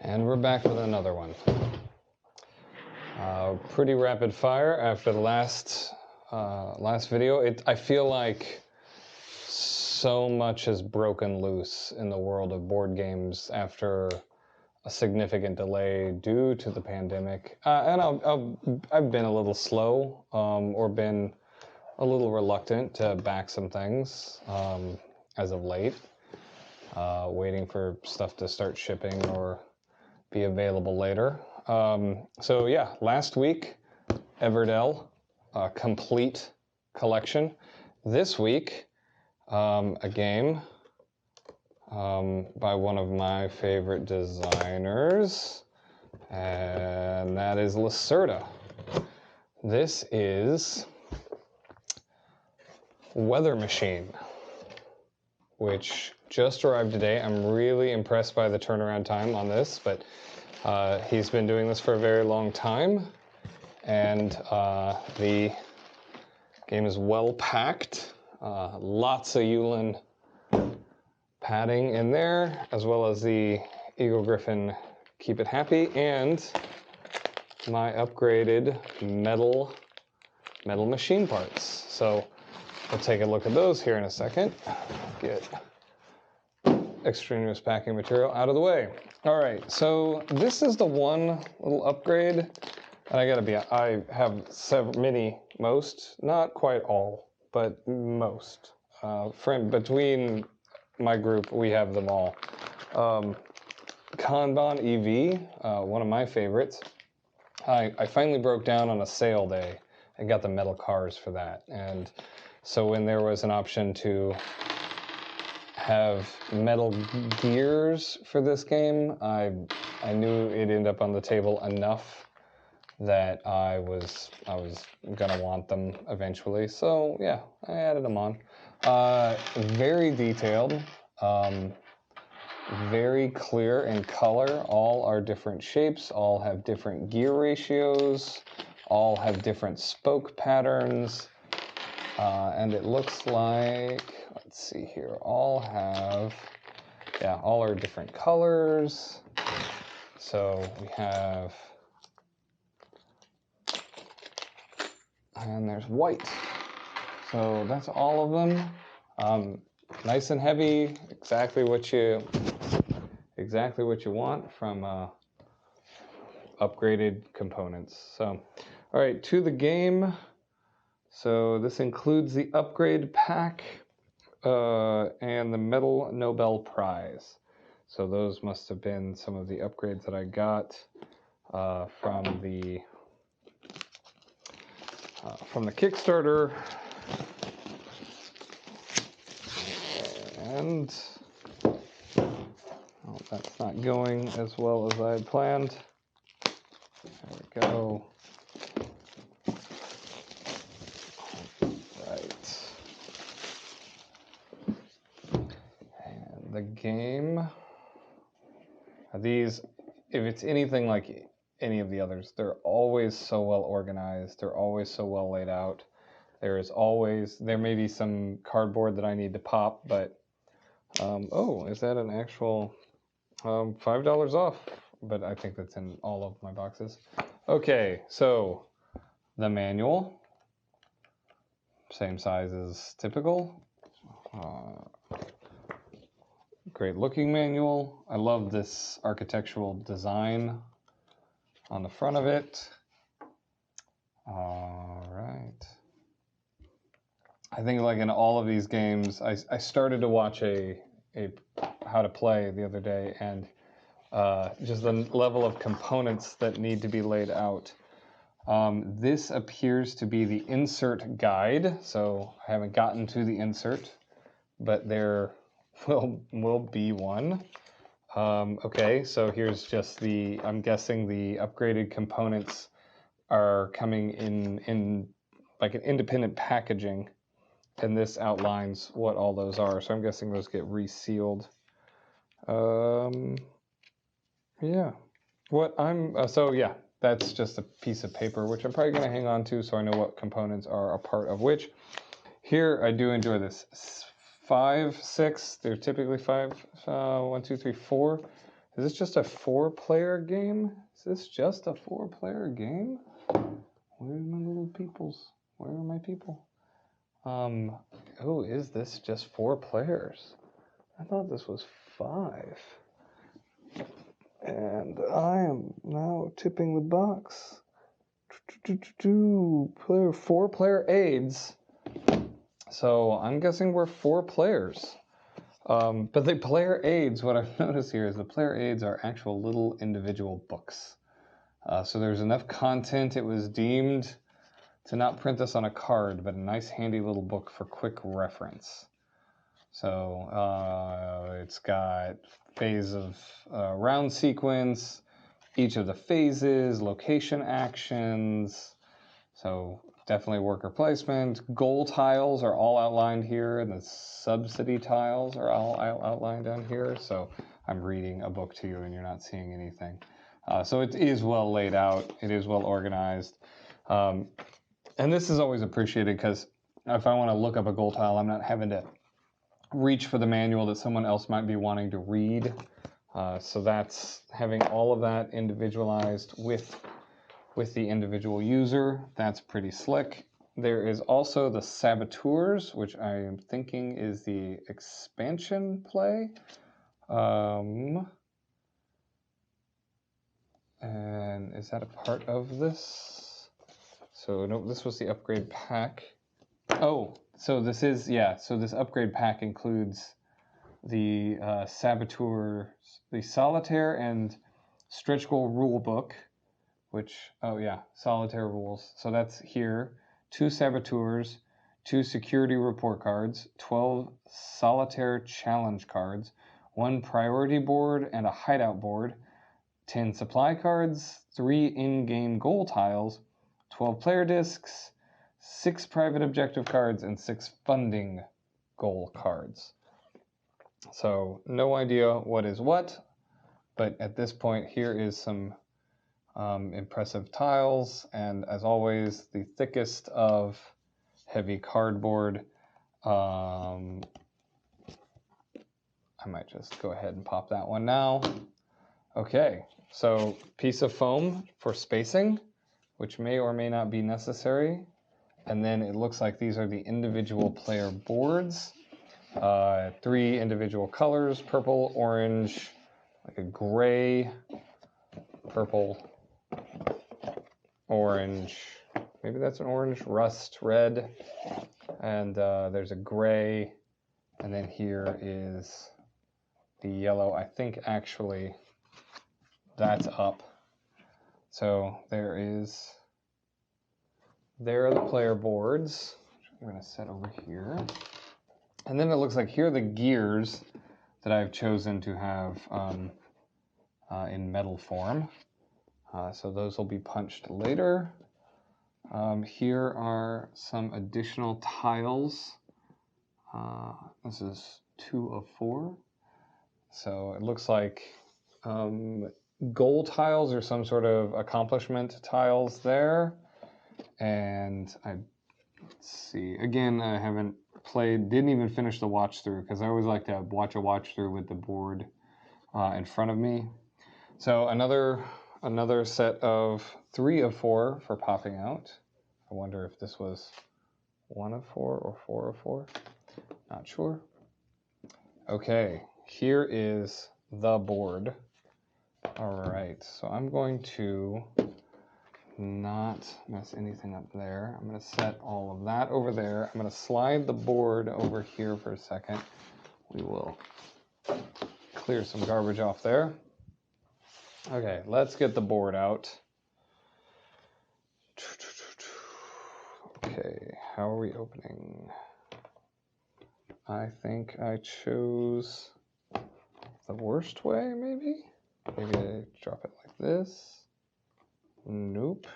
And we're back with another one. Pretty rapid fire after the last video. I feel like so much has broken loose in the world of board games after a significant delay due to the pandemic. And I've been a little slow or been a little reluctant to back some things as of late, waiting for stuff to start shipping or be available later. So yeah, last week, Everdell, complete collection. This week, a game by one of my favorite designers, and that is Lacerda. This is Weather Machine, which just arrived today. I'm really impressed by the turnaround time on this, but he's been doing this for a very long time, and the game is well packed. Lots of Yulin padding in there, as well as the Eagle Griffin Keep It Happy, and my upgraded metal machine parts. So we'll take a look at those here in a second. Get extraneous packing material out of the way. All right, so this is the one little upgrade, and I have most, not quite all, but most. Between my group, we have them all. Kanban EV, one of my favorites. I finally broke down on a sale day and got the metal cars for that. And so when there was an option to have metal gears for this game, I knew it'd end up on the table enough that I was gonna want them eventually. So yeah, I added them on. Very detailed, very clear in color. All are different shapes, all have different gear ratios, all have different spoke patterns, and it looks like, let's see here, all are different colors. So we have, and there's white. So that's all of them. Nice and heavy, exactly what you want from upgraded components. So, all right, to the game. So this includes the upgrade pack and the Metal Nobel Prize. So those must have been some of the upgrades that I got from the Kickstarter. And that's not going as well as I had planned. There we go. Right. And the game. These, if it's anything like any of the others, they're always so well organized. They're always so well laid out. There may be some cardboard that I need to pop, but oh, is that an actual $5 off? But I think that's in all of my boxes. Okay, so the manual, same size as typical. Great looking manual. I love this architectural design on the front of it. All right. I think like in all of these games, I started to watch a how to play the other day, and just the level of components that need to be laid out. This appears to be the insert guide, so I haven't gotten to the insert, but there will be one. Okay, so here's just I'm guessing the upgraded components are coming in like an independent packaging. And this outlines what all those are. So I'm guessing those get resealed. Yeah. So yeah, that's just a piece of paper, which I'm probably going to hang on to so I know what components are a part of which. Here, I do enjoy this. 5, 6, they're typically 5, 1, 2, 3, 4. Is this just a 4-player game? Is this just a 4-player game? Where's my little peoples? Where are my people? Oh, is this just 4 players? I thought this was 5. And I am now tipping the box. 4-player aids. So I'm guessing we're 4 players. But the player aids, what I've noticed here is the player aids are actual little individual books. So there's enough content, it was deemed to not print this on a card, but a nice handy little book for quick reference. So it's got phase of round sequence, each of the phases, location actions. So definitely worker placement. Goal tiles are all outlined here, and the subsidy tiles are all outlined down here. So I'm reading a book to you and you're not seeing anything. So it is well laid out. It is well organized. And this is always appreciated because if I want to look up a goal tile, I'm not having to reach for the manual that someone else might be wanting to read. So that's having all of that individualized with the individual user. That's pretty slick. There is also the Saboteurs, which I am thinking is the expansion play. And is that a part of this? So no, this was the upgrade pack. Oh, so this is, yeah, so this upgrade pack includes the Saboteurs, the Solitaire and Stretch Goal rule book, which, oh yeah, Solitaire rules. So that's here. 2 Saboteurs, 2 security report cards, 12 Solitaire challenge cards, 1 priority board and a hideout board, 10 supply cards, 3 in-game goal tiles, 12 player discs, 6 private objective cards, and 6 funding goal cards. So no idea what is what, but at this point here is some impressive tiles, and as always, the thickest of heavy cardboard. I might just go ahead and pop that one now. Okay, so piece of foam for spacing, which may or may not be necessary. And then it looks like these are the individual player boards. 3 individual colors, purple, orange, like a gray, purple, orange, maybe that's an orange, rust, red, and there's a gray, and then here is the yellow. I think actually that's up. So there are the player boards, which I'm going to set over here. And then it looks like here are the gears that I've chosen to have in metal form. So those will be punched later. Here are some additional tiles. This is 2 of 4. So it looks like goal tiles or some sort of accomplishment tiles there. And let's see, again, I haven't didn't even finish the watch through because I always like to watch a watch through with the board in front of me. So another set of 3 of 4 for popping out. I wonder if this was 1 of 4 or 4 of 4. Not sure. Okay, here is the board. All right, so I'm going to not mess anything up there. I'm going to set all of that over there. I'm going to slide the board over here for a second. We will clear some garbage off there. Okay, let's get the board out. Okay, how are we opening? I think I chose the worst way, maybe? Maybe I drop it like this. Nope.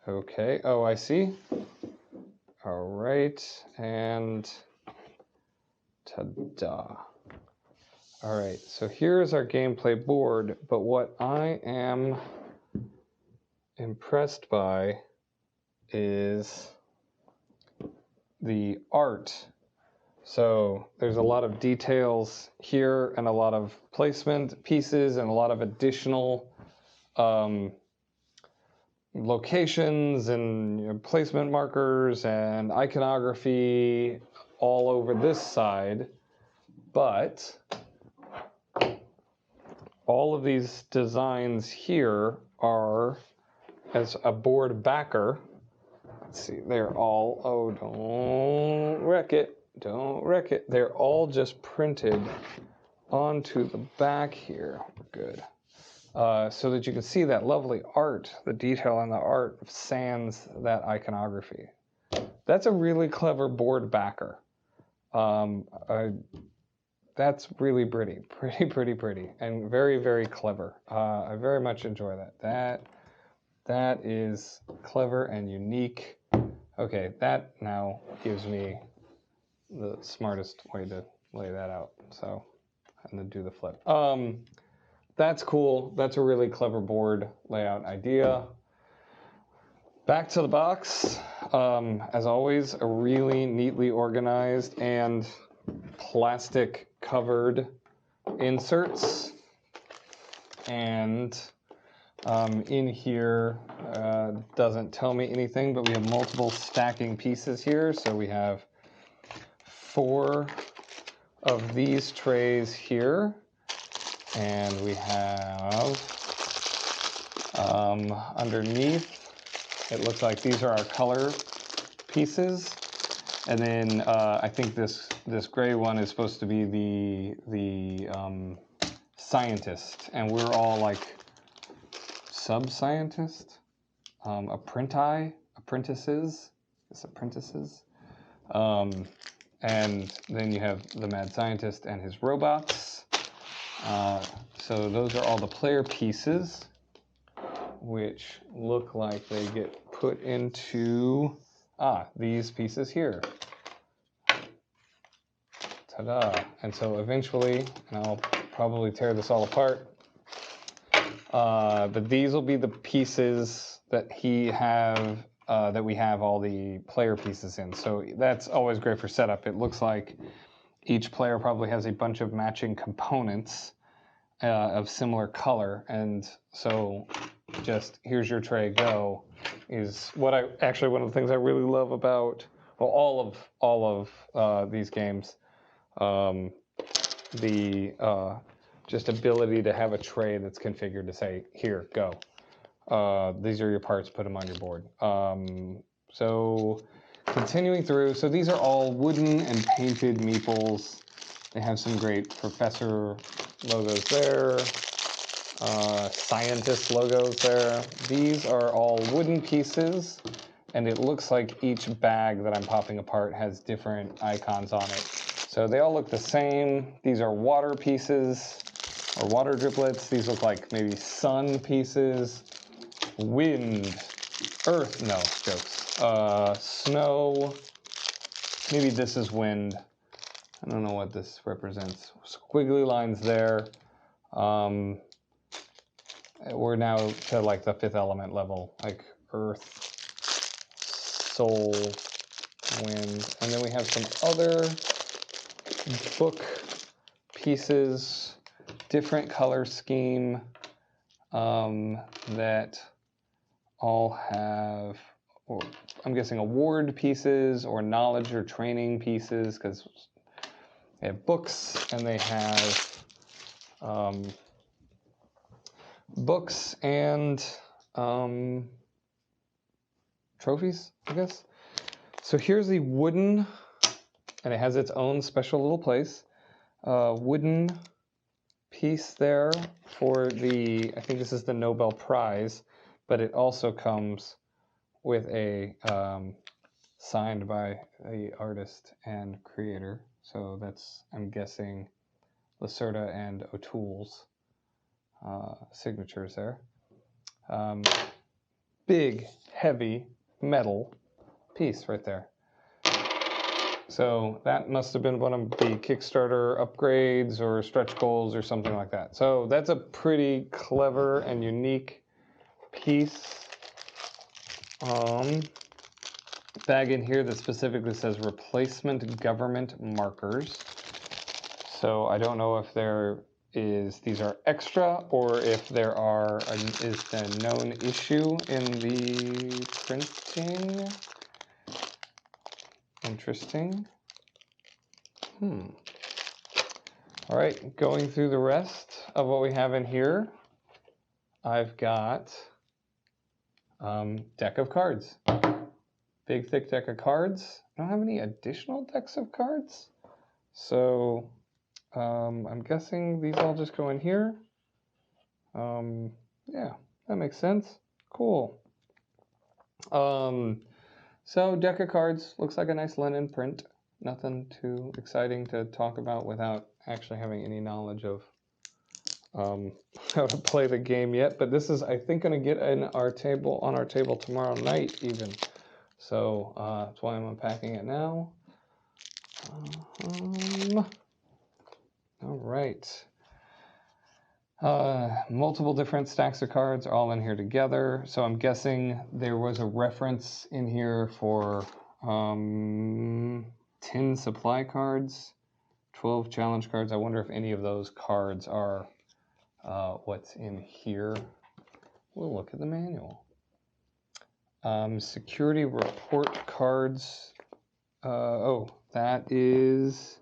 Okay, oh, I see. All right, and ta-da. All right, so here's our gameplay board, but what I am impressed by is the art. So there's a lot of details here and a lot of placement pieces and a lot of additional locations and placement markers and iconography all over this side. But all of these designs here are as a board backer. Let's see, they're all, oh, don't wreck it, don't wreck it. They're all just printed onto the back here. Good. So that you can see that lovely art, the detail and the art sans that iconography. That's a really clever board backer. That's really pretty, and very, very clever. I very much enjoy that. That is clever and unique. Okay, that now gives me the smartest way to lay that out. So, and then do the flip. That's cool. That's a really clever board layout idea. Back to the box. As always, a really neatly organized and plastic covered inserts. And in here, doesn't tell me anything, but we have multiple stacking pieces here. So we have 4 of these trays here. And we have underneath, it looks like these are our color pieces. And then I think this gray one is supposed to be the scientist. And we're all like sub-scientist, apprentices. And then you have the mad scientist and his robots. So those are all the player pieces, which look like they get put into these pieces here. Ta-da! And so eventually, and I'll probably tear this all apart, but these will be the pieces that that we have all the player pieces in. So that's always great for setup. It looks like each player probably has a bunch of matching components of similar color, and so just here's your tray, go, is what one of the things I really love about all of these games. Just ability to have a tray that's configured to say, here, go. These are your parts, put them on your board. So continuing through, so these are all wooden and painted meeples. They have some great professor logos there, scientist logos there. These are all wooden pieces, and it looks like each bag that I'm popping apart has different icons on it. So they all look the same. These are water pieces, or water driplets. These look like maybe sun pieces, wind, earth, no, jokes, snow, maybe this is wind. I don't know what this represents. Squiggly lines there. We're now to like the 5th element level, like earth, soul, wind. And then we have some other book pieces, different color scheme, that all have, or I'm guessing award pieces or knowledge or training pieces, because they have books and they have books and trophies, I guess. So here's the wooden, and it has its own special little place, wooden piece there for the, I think this is the Nobel Prize, but it also comes with a signed by the artist and creator. So that's, I'm guessing, Lacerda and O'Toole's signatures there. Big, heavy metal piece right there. So that must have been one of the Kickstarter upgrades or stretch goals or something like that. So that's a pretty clever and unique piece. bag in here that specifically says replacement government markers. So I don't know if these are extra or if there is a known issue in the printing. Interesting. All right, going through the rest of what we have in here, I've got deck of cards. Big, thick deck of cards. I don't have any additional decks of cards. So I'm guessing these all just go in here. Yeah, that makes sense. Cool. So deck of cards looks like a nice linen print. Nothing too exciting to talk about without actually having any knowledge of how to play the game yet. But this is, I think, going to get on our table tomorrow night even. So that's why I'm unpacking it now. All right. Multiple different stacks of cards are all in here together. So I'm guessing there was a reference in here for 10 supply cards, 12 challenge cards. I wonder if any of those cards are what's in here. We'll look at the manual. Security report cards. Oh, that is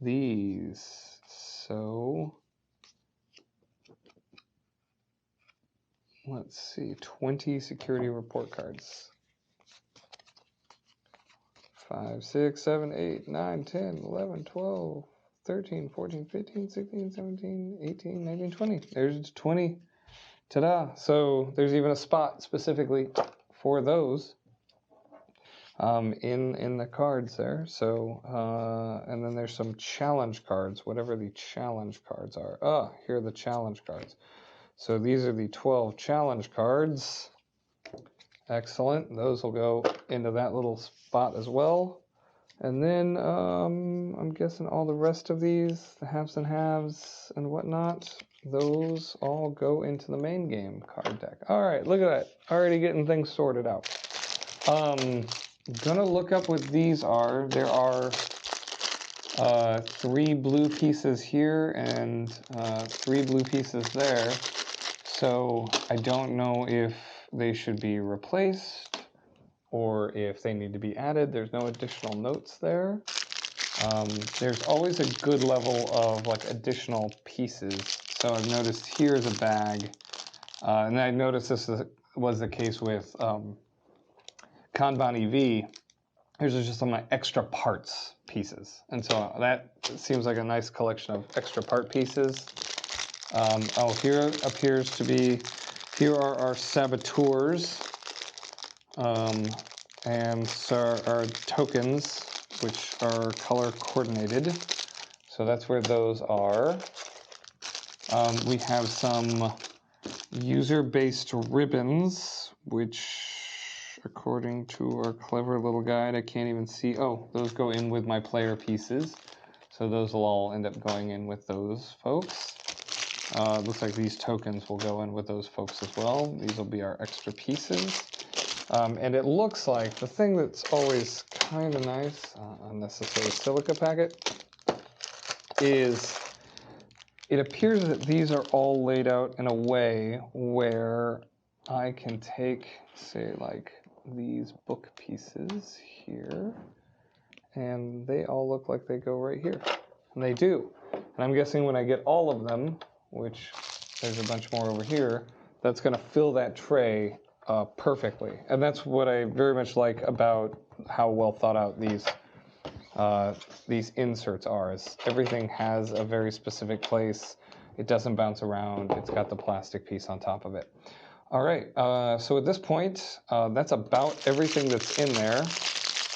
these. So let's see, 20 security report cards. 5, 6, 7, 8, 9, 10, 11, 12, 13, 14, 15, 16, 17, 18, 19, 20. There's 20. Ta-da! So there's even a spot specifically for those in the cards there. So, and then there's some challenge cards, whatever the challenge cards are. Here are the challenge cards. So these are the 12 challenge cards. Excellent. Those will go into that little spot as well. And then I'm guessing all the rest of these, the halves and halves and whatnot, those all go into the main game card deck. All right, look at that. Already getting things sorted out. Gonna look up what these are. There are 3 blue pieces here and 3 blue pieces there. So I don't know if they should be replaced or if they need to be added. There's no additional notes there. There's always a good level of like additional pieces. So I've noticed here's a bag, and I noticed this was the case with Kanban EV. Here's just some extra parts pieces, and so that seems like a nice collection of extra part pieces. Here appears to be, here are our saboteurs, and so our tokens, which are color coordinated. So that's where those are. We have some user-based ribbons, which according to our clever little guide, I can't even see. Oh, those go in with my player pieces. So those will all end up going in with those folks. Looks like these tokens will go in with those folks as well. These will be our extra pieces. And it looks like the thing that's always kind of nice, unnecessary silica packet, is it appears that these are all laid out in a way where I can take, say, like these book pieces here, and they all look like they go right here. And they do. And I'm guessing when I get all of them, which there's a bunch more over here, that's going to fill that tray perfectly. And that's what I very much like about how well thought out these inserts are. Is everything has a very specific place. It doesn't bounce around. It's got the plastic piece on top of it. All right, so at this point, that's about everything that's in there.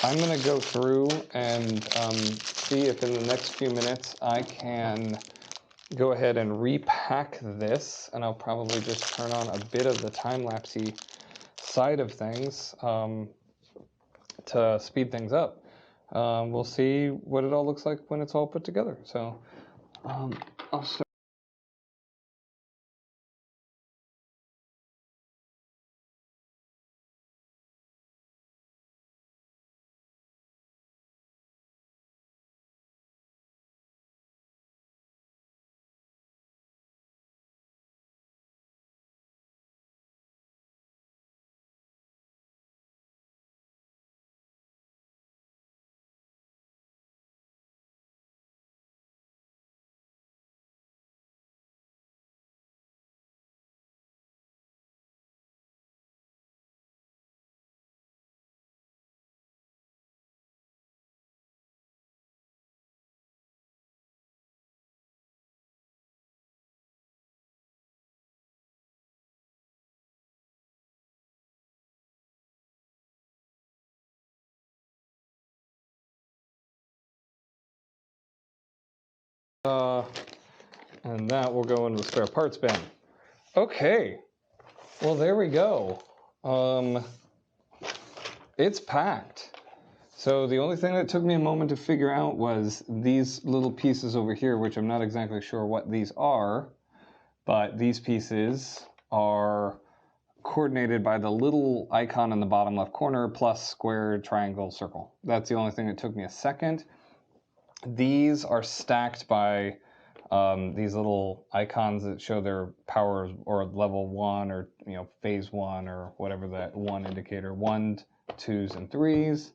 I'm going to go through and see if in the next few minutes I can go ahead and repack this, and I'll probably just turn on a bit of the time-lapsey side of things to speed things up. We'll see what it all looks like when it's all put together. So I'll start. And that will go into the spare parts bin. Okay, well there we go. It's packed. So the only thing that took me a moment to figure out was these little pieces over here, which I'm not exactly sure what these are, but these pieces are coordinated by the little icon in the bottom left corner plus square, triangle, circle. That's the only thing that took me a second. These are stacked by these little icons that show their power or level 1 or phase 1 or whatever that 1 indicator, 1, 2s, and 3s.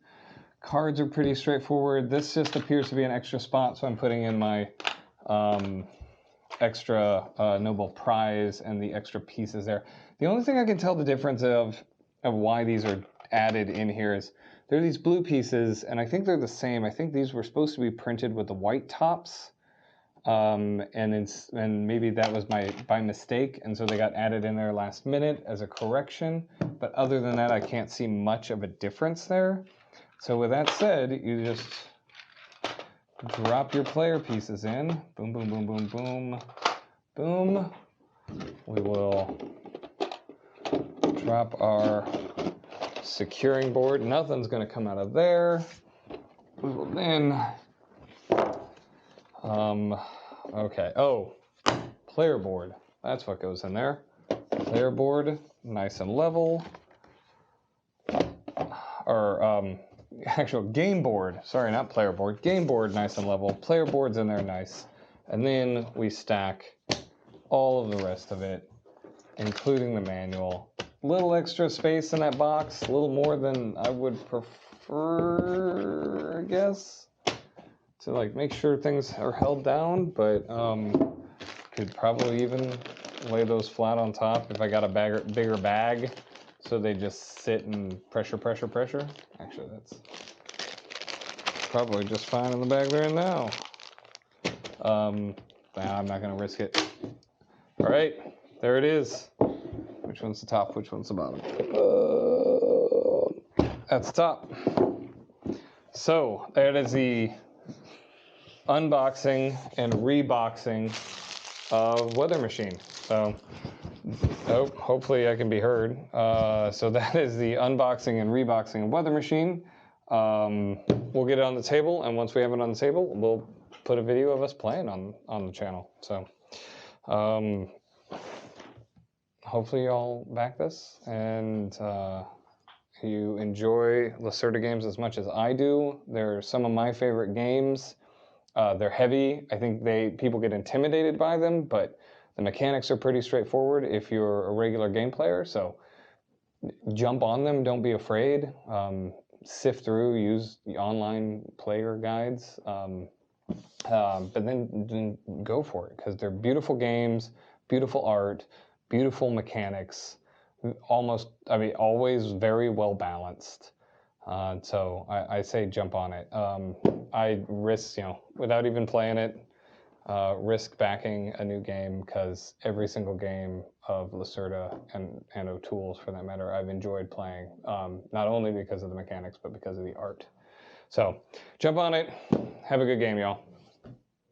Cards are pretty straightforward. This just appears to be an extra spot, so I'm putting in my extra Nobel Prize and the extra pieces there. The only thing I can tell the difference of why these are added in here is there are these blue pieces, and I think they're the same. I think these were supposed to be printed with the white tops, and maybe that was by mistake, and so they got added in there last minute as a correction. But other than that, I can't see much of a difference there. So with that said, you just drop your player pieces in. Boom, boom, boom, boom, boom, boom. We will drop our securing board. Nothing's going to come out of there. We will then, okay. Oh, player board. That's what goes in there. Player board, nice and level. Or, actual game board. Sorry, not player board. Game board, nice and level. Player board's in there, nice. And then we stack all of the rest of it, including the manual. Little extra space in that box, a little more than I would prefer, I guess, to like make sure things are held down, but could probably even lay those flat on top if I got a bigger bag, so they just sit and pressure. Actually, that's probably just fine in the bag they're in now. I'm not gonna risk it. All right, there it is. Which one's the top? Which one's the bottom? That's the top. So that is the unboxing and reboxing of Weather Machine. So hopefully I can be heard. So that is the unboxing and reboxing of Weather Machine. We'll get it on the table, and once we have it on the table, we'll put a video of us playing on the channel. So hopefully y'all back this, and you enjoy Lacerda games as much as I do. They're some of my favorite games. They're heavy. I think people get intimidated by them, but the mechanics are pretty straightforward if you're a regular game player. So jump on them. Don't be afraid. Sift through. Use the online player guides. But then go for it, because they're beautiful games, beautiful art, beautiful mechanics. Always very well balanced. So I say jump on it. I risk, without even playing it, risk backing a new game, because every single game of Lacerda and O'Toole's, for that matter, I've enjoyed playing, not only because of the mechanics, but because of the art. So jump on it. Have a good game, y'all.